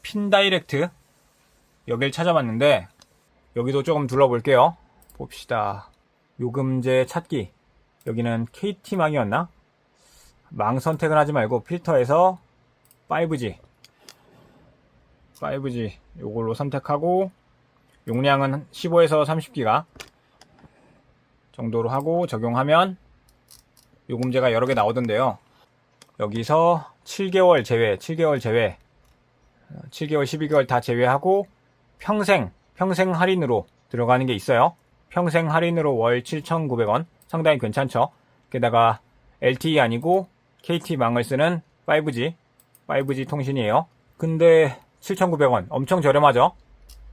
핀다이렉트 여길 찾아봤는데 여기도 조금 둘러볼게요. 봅시다. 요금제 찾기. 여기는 KT망이었나? 망 선택은 하지 말고 필터에서 5G 요걸로 선택하고 용량은 15에서 30기가 정도로 하고 적용하면 요금제가 여러 개 나오던데요. 여기서 7개월 제외 7개월 12개월 다 제외하고 평생 할인으로 들어가는 게 있어요. 평생 할인으로 월 7,900원 상당히 괜찮죠. 게다가 LTE 아니고 KT망을 쓰는 5G 통신이에요. 근데 7,900원 엄청 저렴하죠.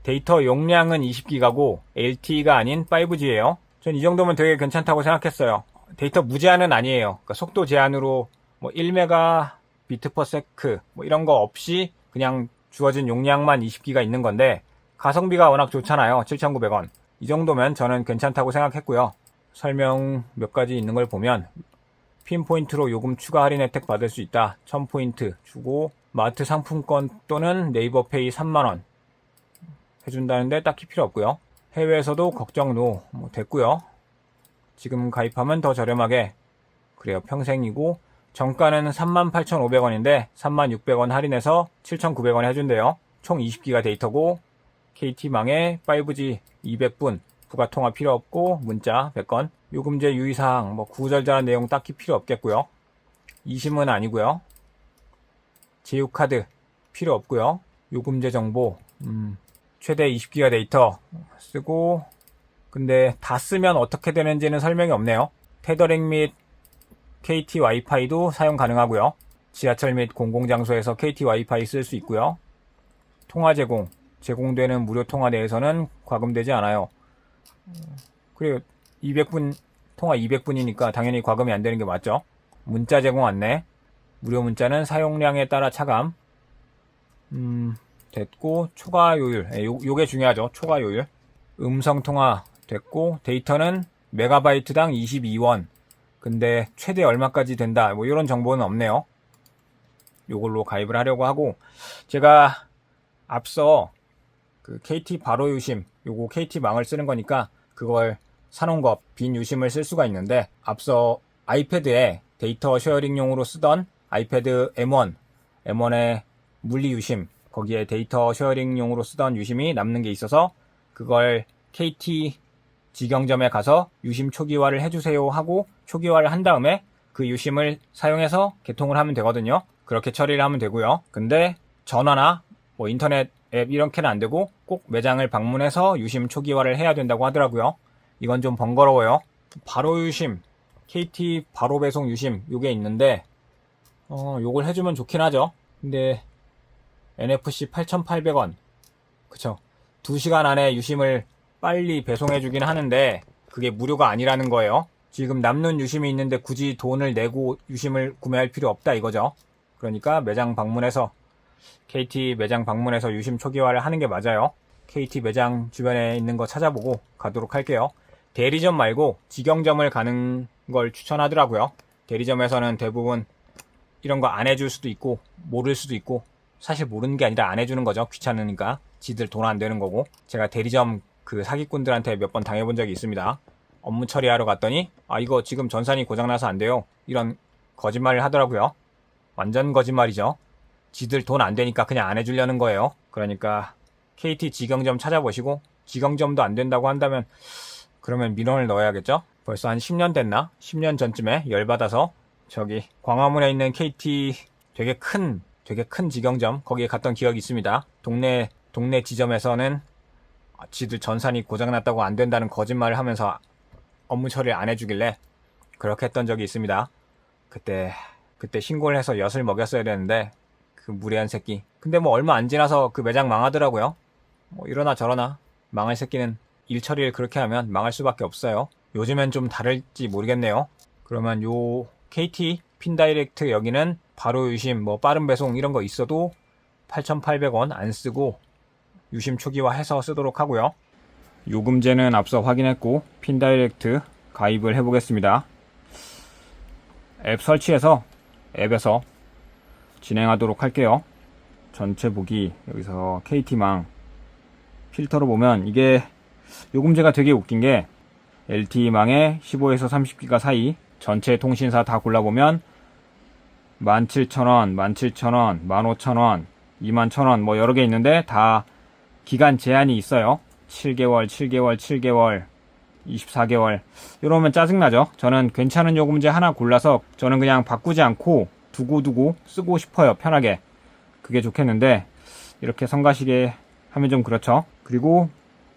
데이터 용량은 20기가고 LTE가 아닌 5G예요. 전 이 정도면 되게 괜찮다고 생각했어요. 데이터 무제한은 아니에요. 그러니까 속도 제한으로 뭐 1Mbps 뭐 이런 거 없이 그냥 주어진 용량만 20기가 있는 건데 가성비가 워낙 좋잖아요. 7,900원. 이 정도면 저는 괜찮다고 생각했고요. 설명 몇 가지 있는 걸 보면 핀포인트로 요금 추가 할인 혜택 받을 수 있다. 1000포인트 주고 마트 상품권 또는 네이버페이 3만원 해준다는데 딱히 필요 없고요. 해외에서도 걱정 노 됐고요. 지금 가입하면 더 저렴하게 그래요. 평생이고 정가는 38,500원인데 38,600원 할인해서 7,900원 해준대요. 총 20기가 데이터고 KT망에 5G 200분 부가통화 필요 없고 문자 100건 요금제 유의사항 구구절절한 내용 딱히 필요 없겠고요. 이심은 아니고요. 제휴카드 필요 없고요. 요금제 정보 최대 20기가 데이터 쓰고 근데 다 쓰면 어떻게 되는지는 설명이 없네요. 테더링 및 KT 와이파이도 사용 가능하고요. 지하철 및 공공장소에서 KT 와이파이 쓸 수 있고요. 통화 제공되는 무료 통화 내에서는 과금되지 않아요. 그래요. 200분 통화 200분이니까 당연히 과금이 안 되는 게 맞죠. 문자 제공 안내 무료 문자는 사용량에 따라 차감 됐고 초과 요율 요게 중요하죠. 초과 요율 음성통화 됐고 데이터는 메가바이트당 22원 근데 최대 얼마까지 된다 이런 정보는 없네요. 요걸로 가입을 하려고 하고 제가 앞서 그 KT 바로 유심 요거 KT망을 쓰는 거니까 그걸 사놓은 거 빈 유심을 쓸 수가 있는데 앞서 아이패드에 데이터 쉐어링용으로 쓰던 아이패드 M1의 물리 유심 거기에 데이터 쉐어링용으로 쓰던 유심이 남는 게 있어서 그걸 KT 직영점에 가서 유심 초기화를 해주세요 하고 초기화를 한 다음에 그 유심을 사용해서 개통을 하면 되거든요. 그렇게 처리를 하면 되고요. 근데 전화나 인터넷 앱 이렇게는 안 되고 꼭 매장을 방문해서 유심 초기화를 해야 된다고 하더라고요. 이건 좀 번거로워요. 바로 유심 KT 바로 배송 유심 요게 있는데 요걸 해주면 좋긴 하죠. 근데 NFC 8,800원 그쵸 2시간 안에 유심을 빨리 배송해주긴 하는데 그게 무료가 아니라는 거예요. 지금 남는 유심이 있는데 굳이 돈을 내고 유심을 구매할 필요 없다 이거죠. 그러니까 매장 방문해서 KT 매장 방문해서 유심 초기화를 하는 게 맞아요. KT 매장 주변에 있는 거 찾아보고 가도록 할게요. 대리점 말고 직영점을 가는 걸 추천하더라고요. 대리점에서는 대부분 이런 거 안 해줄 수도 있고 모를 수도 있고 사실 모르는 게 아니라 안 해주는 거죠. 귀찮으니까 지들 돈 안 되는 거고 제가 대리점 그 사기꾼들한테 몇 번 당해본 적이 있습니다. 업무 처리하러 갔더니 이거 지금 전산이 고장나서 안 돼요. 이런 거짓말을 하더라고요. 완전 거짓말이죠. 지들 돈 안 되니까 그냥 안 해주려는 거예요. 그러니까 KT 직영점 찾아보시고 직영점도 안 된다고 한다면 그러면 민원을 넣어야겠죠. 벌써 한 10년 됐나? 10년 전쯤에 열받아서 저기 광화문에 있는 KT 되게 큰 직영점 거기에 갔던 기억이 있습니다. 동네 지점에서는 지들 전산이 고장났다고 안 된다는 거짓말을 하면서 업무 처리를 안 해주길래 그렇게 했던 적이 있습니다. 그때 신고를 해서 엿을 먹였어야 되는데 그 무례한 새끼. 근데 얼마 안 지나서 그 매장 망하더라고요. 이러나 저러나 망할 새끼는 일 처리를 그렇게 하면 망할 수밖에 없어요. 요즘엔 좀 다를지 모르겠네요. 그러면 요 KT 핀다이렉트 여기는 바로 유심 빠른 배송 이런 거 있어도 8,800원 안 쓰고 유심 초기화해서 쓰도록 하고요. 요금제는 앞서 확인했고 핀다이렉트 가입을 해보겠습니다. 앱 설치해서 앱에서 진행하도록 할게요. 전체 보기, 여기서 KT망 필터로 보면 이게 요금제가 되게 웃긴 게 LTE망에 15에서 30기가 사이 전체 통신사 다 골라보면 17,000원, 17,000원, 15,000원, 21,000원 뭐 여러 개 있는데 다 기간 제한이 있어요. 7개월, 7개월, 7개월, 24개월. 이러면 짜증나죠? 저는 괜찮은 요금제 하나 골라서 저는 그냥 바꾸지 않고 두고두고 쓰고 싶어요. 편하게. 그게 좋겠는데 이렇게 성가시게 하면 좀 그렇죠. 그리고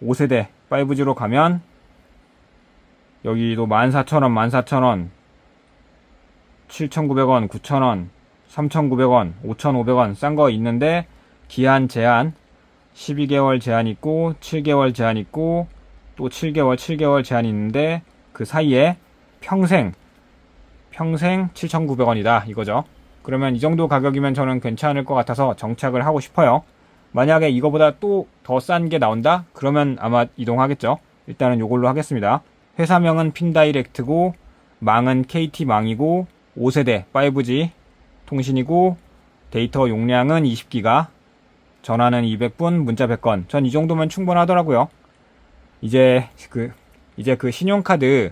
5세대 5G로 가면 여기도 14,000원, 14,000원, 7,900원, 9,000원, 3,900원, 5,500원 싼 거 있는데 기한 제한 12개월 제한 있고 7개월 제한 있고 또 7개월 제한이 있는데 그 사이에 평생 7,900원이다 이거죠. 그러면 이 정도 가격이면 저는 괜찮을 것 같아서 정착을 하고 싶어요. 만약에 이거보다 또 더 싼 게 나온다? 그러면 아마 이동하겠죠. 일단은 이걸로 하겠습니다. 회사명은 핀다이렉트고 망은 KT망이고 5세대 5G 통신이고 데이터 용량은 20기가, 전화는 200분, 문자 100건. 전 이 정도면 충분하더라고요. 이제 그 신용카드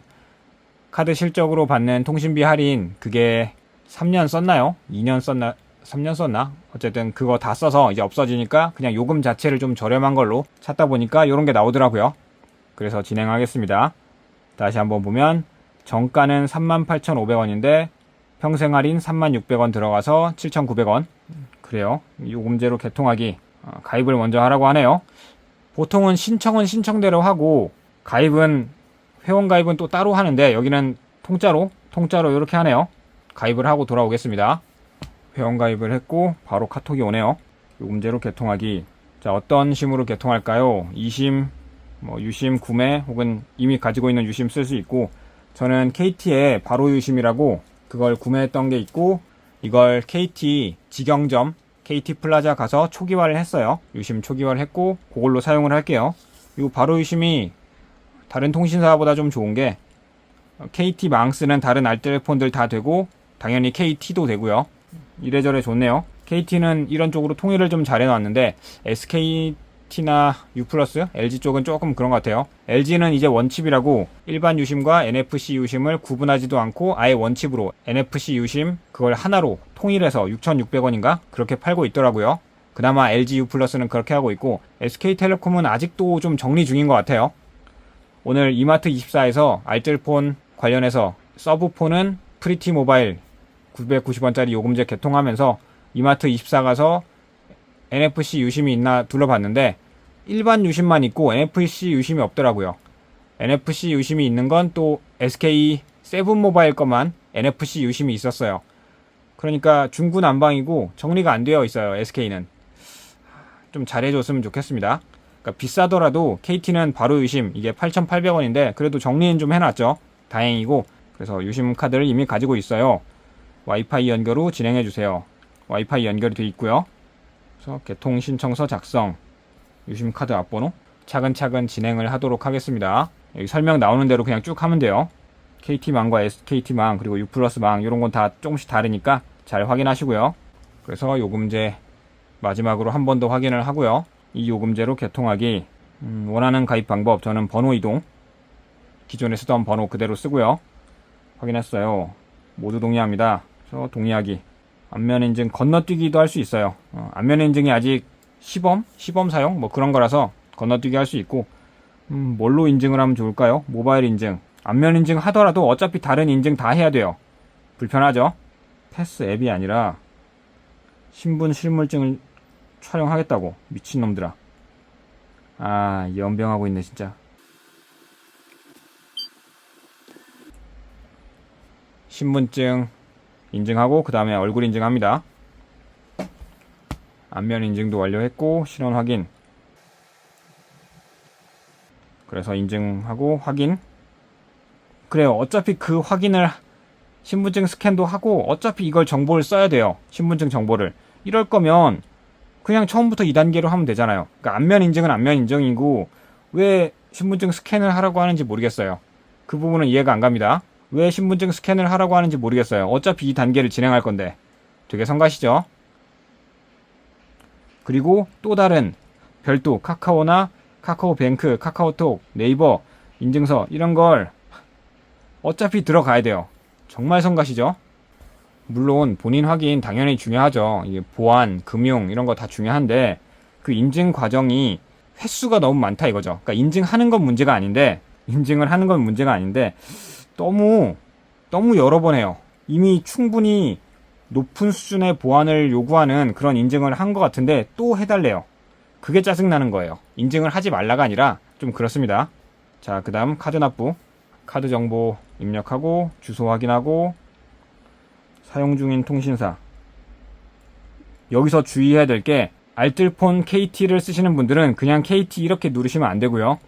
실적으로 받는 통신비 할인 그게 3년 썼나요? 2년 썼나? 3년 썼나? 어쨌든 그거 다 써서 이제 없어지니까 그냥 요금 자체를 좀 저렴한 걸로 찾다 보니까 이런 게 나오더라고요. 그래서 진행하겠습니다. 다시 한번 보면 정가는 38,500원인데 평생 할인 36,000원 들어가서 7,900원. 그래요. 요금제로 개통하기. 가입을 먼저 하라고 하네요. 보통은 신청은 신청대로 하고 회원 가입은 또 따로 하는데 여기는 통짜로 이렇게 하네요. 가입을 하고 돌아오겠습니다. 회원 가입을 했고 바로 카톡이 오네요. 요금제로 개통하기. 자, 어떤 심으로 개통할까요? 2심, 유심, 구매 혹은 이미 가지고 있는 유심 쓸 수 있고 저는 KT에 바로 유심이라고 그걸 구매했던 게 있고 이걸 KT 직영점 KT 플라자 가서 초기화를 했어요. 유심 초기화를 했고 그걸로 사용을 할게요. 이 바로 유심이 다른 통신사보다 좀 좋은 게 KT망 쓰는 다른 알뜰폰들 다 되고 당연히 KT도 되고요. 이래저래 좋네요. KT는 이런 쪽으로 통일을 좀 잘 해놨는데 SKT나 U+, LG 쪽은 조금 그런 것 같아요. LG는 이제 원칩이라고 일반 유심과 NFC 유심을 구분하지도 않고 아예 원칩으로 NFC 유심 그걸 하나로 통일해서 6,600원인가 그렇게 팔고 있더라고요. 그나마 LG U+는 그렇게 하고 있고 SK텔레콤은 아직도 좀 정리 중인 것 같아요. 오늘 이마트24에서 알뜰폰 관련해서 서브폰은 프리티모바일 990원짜리 요금제 개통하면서 이마트24 가서 NFC 유심이 있나 둘러봤는데 일반 유심만 있고 NFC 유심이 없더라고요. NFC 유심이 있는 건 또 SK 세븐모바일 것만 NFC 유심이 있었어요. 그러니까 중구난방이고 정리가 안 되어 있어요. SK는. 좀 잘해줬으면 좋겠습니다. 그러니까 비싸더라도 KT는 바로 유심 이게 8,800원인데 그래도 정리는 좀 해놨죠. 다행이고 그래서 유심 카드를 이미 가지고 있어요. 와이파이 연결 후 진행해주세요. 와이파이 연결이 되어 있고요. 그래서 개통 신청서 작성, 유심 카드 앞번호 차근차근 진행을 하도록 하겠습니다. 여기 설명 나오는 대로 그냥 쭉 하면 돼요. KT망과 SKT망 그리고 U+망 이런 건 다 조금씩 다르니까 잘 확인하시고요. 그래서 요금제 마지막으로 한 번 더 확인을 하고요. 이 요금제로 개통하기 원하는 가입 방법 저는 번호 이동 기존에 쓰던 번호 그대로 쓰고요. 확인했어요. 모두 동의합니다. 그래서 동의하기. 안면 인증 건너뛰기도 할 수 있어요. 안면 인증이 아직 시범 사용 뭐 그런 거라서 건너뛰기 할 수 있고 뭘로 인증을 하면 좋을까요? 모바일 인증. 안면 인증 하더라도 어차피 다른 인증 다 해야 돼요. 불편하죠? 패스 앱이 아니라 신분 실물증을 촬영하겠다고 미친놈들아. 연병하고 있네 진짜. 신분증 인증하고 그 다음에 얼굴 인증합니다. 안면 인증도 완료했고 신원 확인. 그래서 인증하고 확인. 그래요. 어차피 그 확인을 신분증 스캔도 하고 어차피 이걸 정보를 써야 돼요. 신분증 정보를. 이럴 거면 그냥 처음부터 2단계로 하면 되잖아요. 그러니까 안면 인증은 안면 인증이고 왜 신분증 스캔을 하라고 하는지 모르겠어요. 그 부분은 이해가 안 갑니다. 왜 신분증 스캔을 하라고 하는지 모르겠어요. 어차피 이 단계를 진행할 건데. 되게 성가시죠? 그리고 또 다른 별도 카카오나 카카오뱅크, 카카오톡, 네이버 인증서 이런 걸 어차피 들어가야 돼요. 정말 성가시죠? 물론 본인 확인 당연히 중요하죠. 이게 보안, 금융 이런 거 다 중요한데 그 인증 과정이 횟수가 너무 많다 이거죠. 그러니까 인증하는 건 문제가 아닌데 인증을 하는 건 문제가 아닌데 너무 여러 번 해요. 이미 충분히 높은 수준의 보안을 요구하는 그런 인증을 한 것 같은데 또 해달래요. 그게 짜증나는 거예요. 인증을 하지 말라가 아니라 좀 그렇습니다. 자, 그 다음 카드 납부. 카드 정보 입력하고 주소 확인하고 사용 중인 통신사. 여기서 주의해야 될 게 알뜰폰 KT를 쓰시는 분들은 그냥 KT 이렇게 누르시면 안 되고요.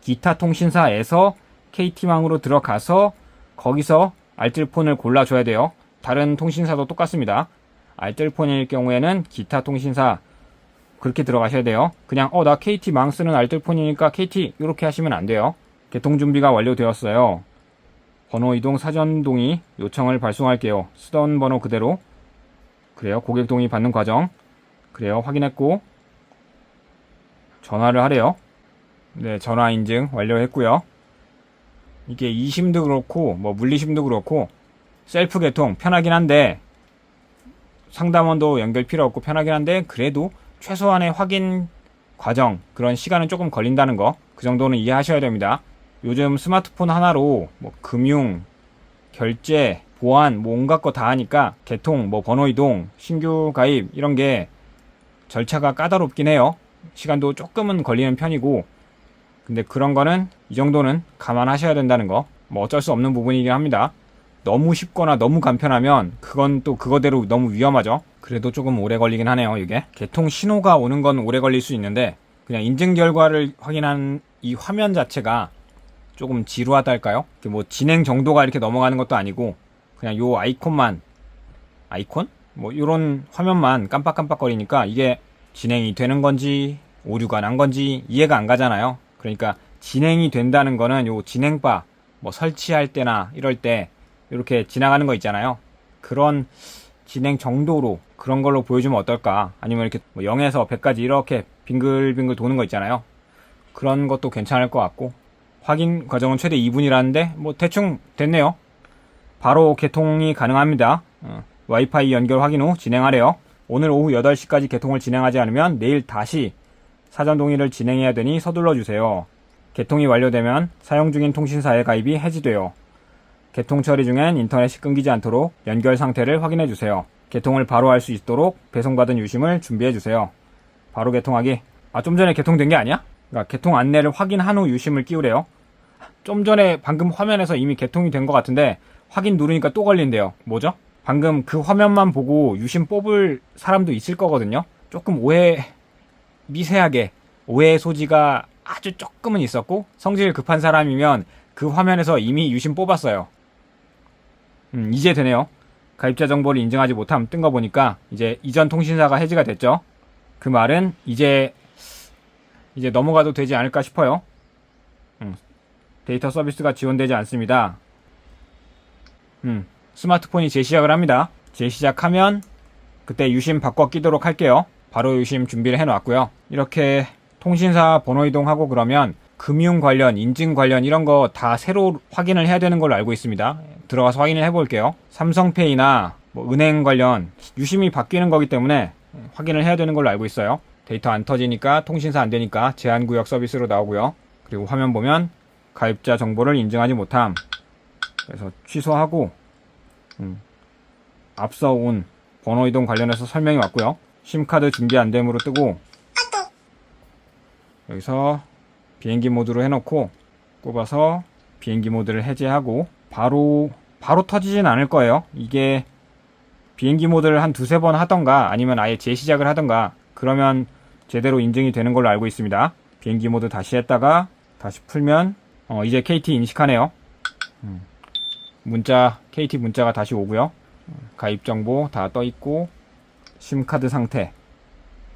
기타 통신사에서 KT망으로 들어가서 거기서 알뜰폰을 골라줘야 돼요. 다른 통신사도 똑같습니다. 알뜰폰일 경우에는 기타 통신사 그렇게 들어가셔야 돼요. 그냥 나 KT망 쓰는 알뜰폰이니까 KT 이렇게 하시면 안 돼요. 개통 준비가 완료되었어요. 번호 이동 사전 동의 요청을 발송할게요. 쓰던 번호 그대로. 그래요. 고객 동의 받는 과정. 그래요. 확인했고 전화를 하래요. 네, 전화 인증 완료했고요. 이게 2심도 그렇고 뭐 물리심도 그렇고 셀프 개통 편하긴 한데 상담원도 연결 필요 없고 편하긴 한데 그래도 최소한의 확인 과정 그런 시간은 조금 걸린다는 거 그 정도는 이해하셔야 됩니다. 요즘 스마트폰 하나로 뭐 금융, 결제, 보안 뭐 온갖 거 다 하니까 개통, 뭐 번호 이동, 신규 가입 이런 게 절차가 까다롭긴 해요. 시간도 조금은 걸리는 편이고 근데 그런 거는 이 정도는 감안하셔야 된다는 거 뭐 어쩔 수 없는 부분이긴 합니다. 너무 쉽거나 너무 간편하면 그건 또 그거대로 너무 위험하죠. 그래도 조금 오래 걸리긴 하네요. 이게 개통 신호가 오는 건 오래 걸릴 수 있는데 그냥 인증 결과를 확인한 이 화면 자체가 조금 지루하다 할까요? 뭐 진행 정도가 이렇게 넘어가는 것도 아니고 그냥 요 아이콘만 아이콘? 뭐 요런 화면만 깜빡깜빡거리니까 이게 진행이 되는 건지 오류가 난 건지 이해가 안 가잖아요. 그러니까 진행이 된다는 거는 요 진행바 뭐 설치할 때나 이럴 때 이렇게 지나가는 거 있잖아요. 그런 진행 정도로 그런 걸로 보여주면 어떨까? 아니면 이렇게 뭐 0에서 100까지 이렇게 빙글빙글 도는 거 있잖아요. 그런 것도 괜찮을 것 같고 확인 과정은 최대 2분이라는데 뭐 대충 됐네요. 바로 개통이 가능합니다. 와이파이 연결 확인 후 진행하래요. 오늘 오후 8시까지 개통을 진행하지 않으면 내일 다시 사전 동의를 진행해야 되니 서둘러 주세요. 개통이 완료되면 사용 중인 통신사의 가입이 해지돼요. 개통 처리 중엔 인터넷이 끊기지 않도록 연결 상태를 확인해 주세요. 개통을 바로 할 수 있도록 배송받은 유심을 준비해 주세요. 바로 개통하기. 좀 전에 개통된 게 아니야? 그러니까 개통 안내를 확인한 후 유심을 끼우래요. 좀 전에 방금 화면에서 이미 개통이 된 것 같은데 확인 누르니까 또 걸린대요. 뭐죠? 방금 그 화면만 보고 유심 뽑을 사람도 있을 거거든요. 조금 미세하게 오해의 소지가 아주 조금은 있었고 성질 급한 사람이면 그 화면에서 이미 유심 뽑았어요. 이제 되네요. 가입자 정보를 인증하지 못함 뜬 거 보니까 이제 이전 통신사가 해지가 됐죠. 그 말은 이제 넘어가도 되지 않을까 싶어요. 데이터 서비스가 지원되지 않습니다. 스마트폰이 재시작을 합니다. 재시작하면 그때 유심 바꿔 끼도록 할게요. 바로 유심 준비를 해놨고요. 이렇게 통신사 번호 이동하고 그러면 금융 관련, 인증 관련 이런 거 다 새로 확인을 해야 되는 걸로 알고 있습니다. 들어가서 확인을 해볼게요. 삼성페이나 뭐 은행 관련 유심이 바뀌는 거기 때문에 확인을 해야 되는 걸로 알고 있어요. 데이터 안 터지니까 통신사 안 되니까 제한구역 서비스로 나오고요. 그리고 화면 보면 가입자 정보를 인증하지 못함. 그래서 취소하고 앞서 온 번호 이동 관련해서 설명이 왔고요. 심카드 준비 안 됨으로 뜨고 여기서 비행기 모드로 해놓고 꼽아서 비행기 모드를 해제하고 바로 터지진 않을 거예요. 이게 비행기 모드를 한 두세 번 하던가 아니면 아예 재시작을 하던가 그러면 제대로 인증이 되는 걸로 알고 있습니다. 비행기 모드 다시 했다가 다시 풀면 이제 KT 인식하네요. KT 문자가 다시 오고요. 가입 정보 다 떠있고 심카드 상태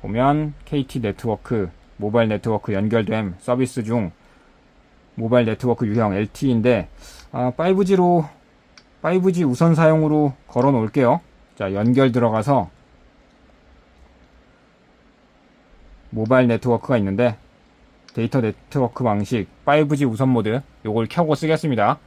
보면 KT 네트워크 모바일 네트워크 연결됨 서비스 중 모바일 네트워크 유형 LTE인데 5G 우선 사용으로 걸어 놓을게요. 자, 연결 들어가서 모바일 네트워크가 있는데 데이터 네트워크 방식 5G 우선 모드 요걸 켜고 쓰겠습니다.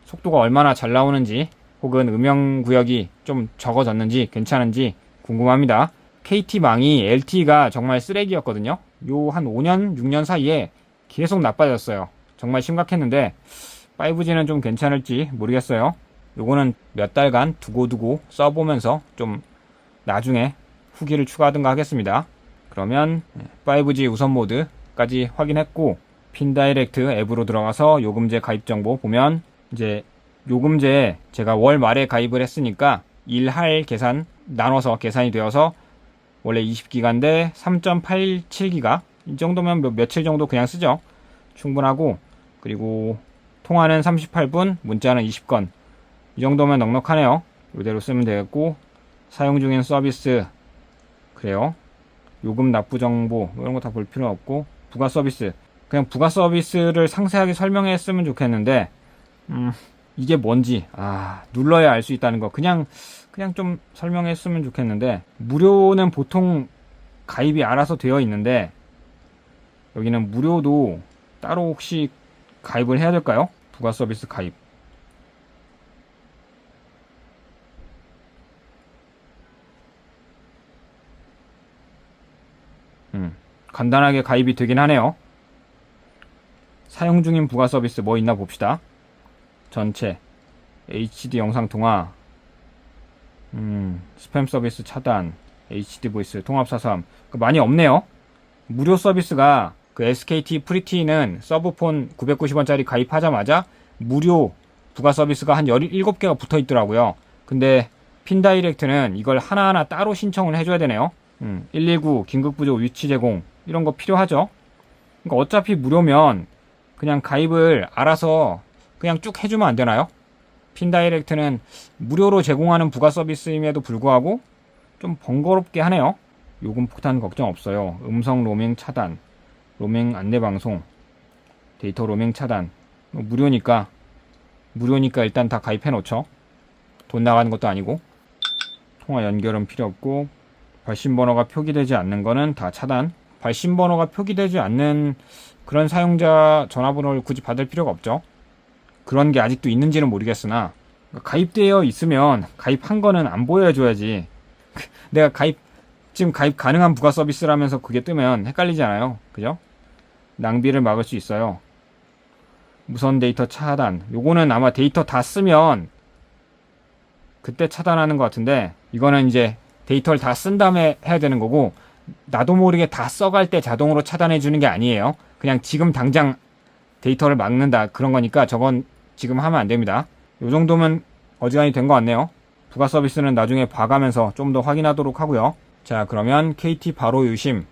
속도가 얼마나 잘 나오는지 혹은 음영 구역이 좀 적어졌는지 괜찮은지 궁금합니다. KT망이 LTE가 정말 쓰레기였거든요. 요 한 5년, 6년 사이에 계속 나빠졌어요. 정말 심각했는데 5G는 좀 괜찮을지 모르겠어요. 요거는 몇 달간 두고두고 써보면서 좀 나중에 후기를 추가하든가 하겠습니다. 그러면 5G 우선 모드까지 확인했고 핀다이렉트 앱으로 들어가서 요금제 가입 정보 보면 이제 요금제 제가 월 말에 가입을 했으니까 일할 계산 나눠서 계산이 되어서 원래 20기가인데 3.87기가 이 정도면 며칠 정도 그냥 쓰죠. 충분하고 그리고 통화는 38분 문자는 20건 이 정도면 넉넉하네요. 이대로 쓰면 되겠고 사용 중인 서비스 그래요. 요금 납부 정보 이런 거 다 볼 필요 없고 부가 서비스 그냥 부가 서비스를 상세하게 설명했으면 좋겠는데 이게 뭔지 눌러야 알 수 있다는 거 그냥 좀 설명했으면 좋겠는데 무료는 보통 가입이 알아서 되어 있는데 여기는 무료도 따로 혹시 가입을 해야 될까요? 부가 서비스 가입 간단하게 가입이 되긴 하네요. 사용 중인 부가 서비스 뭐 있나 봅시다. 전체 HD 영상 통화 스팸 서비스 차단 HD 보이스 통합 사삼 많이 없네요. 무료 서비스가 그 SKT 프리티는 서브폰 990원짜리 가입하자마자 무료 부가 서비스가 한 17개가 붙어 있더라고요. 근데 핀다이렉트는 이걸 하나하나 따로 신청을 해줘야 되네요. 119 긴급구조 위치 제공 이런 거 필요하죠. 그러니까 어차피 무료면 그냥 가입을 알아서 그냥 쭉 해주면 안 되나요? 핀다이렉트는 무료로 제공하는 부가 서비스임에도 불구하고 좀 번거롭게 하네요. 요금 폭탄 걱정 없어요. 음성 로밍 차단, 로밍 안내 방송, 데이터 로밍 차단. 무료니까 일단 다 가입해 놓죠. 돈 나가는 것도 아니고. 통화 연결은 필요 없고 발신 번호가 표기되지 않는 거는 다 차단. 발신 번호가 표기되지 않는 그런 사용자 전화번호를 굳이 받을 필요가 없죠. 그런 게 아직도 있는지는 모르겠으나 가입되어 있으면 가입한 거는 안 보여줘야지. 내가 지금 가입 가능한 부가 서비스라면서 그게 뜨면 헷갈리지 않아요? 그죠? 낭비를 막을 수 있어요. 무선 데이터 차단. 요거는 아마 데이터 다 쓰면 그때 차단하는 것 같은데 이거는 이제 데이터를 다 쓴 다음에 해야 되는 거고 나도 모르게 다 써갈 때 자동으로 차단해 주는 게 아니에요. 그냥 지금 당장 데이터를 막는다 그런 거니까 저건 지금 하면 안 됩니다. 요 정도면 어지간히 된 것 같네요. 부가 서비스는 나중에 봐가면서 좀 더 확인하도록 하고요. 자, 그러면 KT 바로 유심,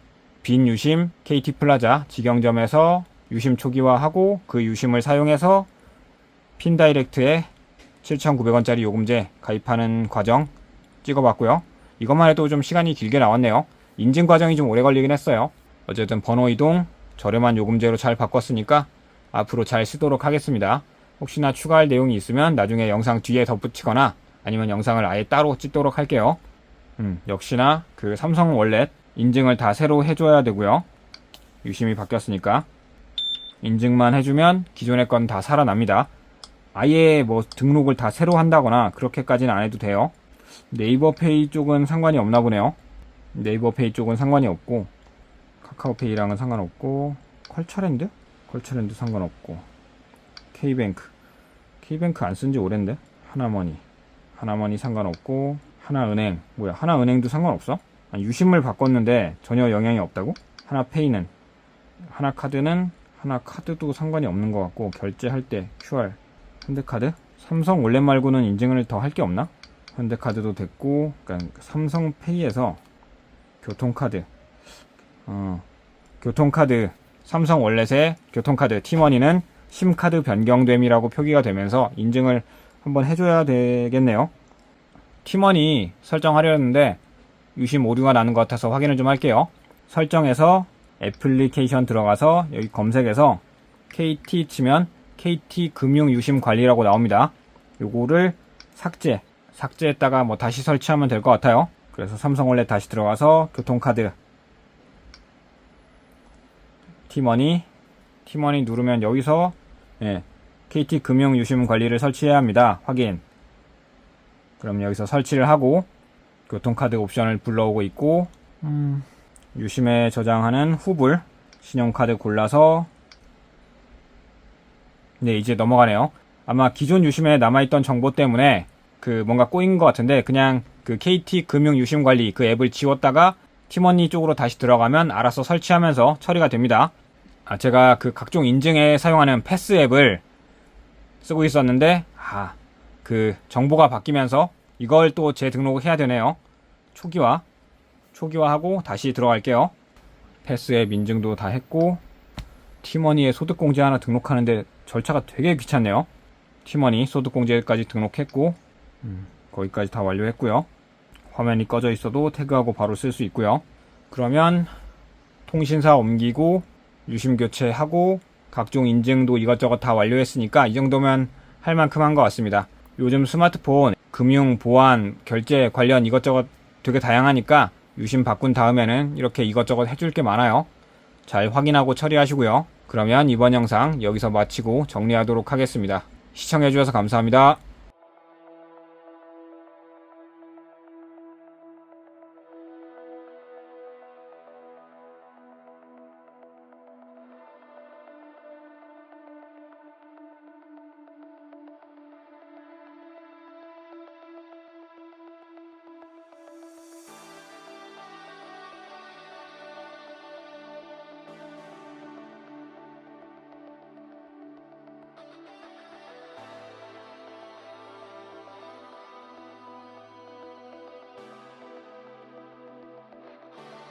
빈 유심, KT 플라자 직영점에서 유심 초기화하고 그 유심을 사용해서 핀다이렉트에 7,900원짜리 요금제 가입하는 과정 찍어봤고요. 이것만 해도 좀 시간이 길게 나왔네요. 인증 과정이 좀 오래 걸리긴 했어요. 어쨌든 번호 이동, 저렴한 요금제로 잘 바꿨으니까 앞으로 잘 쓰도록 하겠습니다. 혹시나 추가할 내용이 있으면 나중에 영상 뒤에 덧붙이거나 아니면 영상을 아예 따로 찍도록 할게요. 역시나 그 삼성 월렛 인증을 다 새로 해줘야 되고요. 유심히 바뀌었으니까 인증만 해주면 기존의 건 다 살아납니다. 아예 뭐 등록을 다 새로 한다거나 그렇게까지는 안 해도 돼요. 네이버페이 쪽은 상관이 없나 보네요. 네이버페이 쪽은 상관이 없고 카카오페이랑은 상관없고 컬처랜드 상관없고 K뱅크 안 쓴지 오랜데 하나머니 상관없고 하나은행 하나은행도 상관없어? 아니, 유심을 바꿨는데 전혀 영향이 없다고? 하나카드도 상관이 없는 것 같고 결제할 때 QR 현대카드 삼성 원래 말고는 인증을 더 할 게 없나? 현대카드도 됐고 그러니까 삼성페이에서 교통카드 삼성 월렛의 교통카드 티머니는 심카드 변경됨이라고 표기가 되면서 인증을 한번 해줘야 되겠네요. 티머니 설정하려는데 유심 오류가 나는 것 같아서 확인을 좀 할게요. 설정에서 애플리케이션 들어가서 여기 검색에서 KT 치면 KT 금융 유심 관리라고 나옵니다. 요거를 삭제했다가 뭐 다시 설치하면 될 것 같아요. 그래서 삼성 월렛 다시 들어가서 교통카드 티머니 누르면 여기서 KT 금융유심관리를 설치해야 합니다. 확인. 그럼 여기서 설치를 하고 교통카드 옵션을 불러오고 있고 유심에 저장하는 후불 신용카드 골라서 이제 넘어가네요. 아마 기존 유심에 남아있던 정보 때문에 뭔가 꼬인 것 같은데 그냥 KT 금융유심관리 앱을 지웠다가 티머니 쪽으로 다시 들어가면 알아서 설치하면서 처리가 됩니다. 제가 각종 인증에 사용하는 패스 앱을 쓰고 있었는데 정보가 바뀌면서 이걸 또 재등록을 해야 되네요. 초기화하고 다시 들어갈게요. 패스 앱 인증도 다 했고 티머니에 소득공제 하나 등록하는데 절차가 되게 귀찮네요. 티머니 소득공제까지 등록했고 거기까지 다 완료했고요. 화면이 꺼져 있어도 태그하고 바로 쓸 수 있고요. 그러면 통신사 옮기고 유심 교체하고 각종 인증도 이것저것 다 완료했으니까 이 정도면 할 만큼 한 것 같습니다. 요즘 스마트폰 금융, 보안, 결제 관련 이것저것 되게 다양하니까 유심 바꾼 다음에는 이렇게 이것저것 해줄 게 많아요. 잘 확인하고 처리하시고요. 그러면 이번 영상 여기서 마치고 정리하도록 하겠습니다. 시청해주셔서 감사합니다.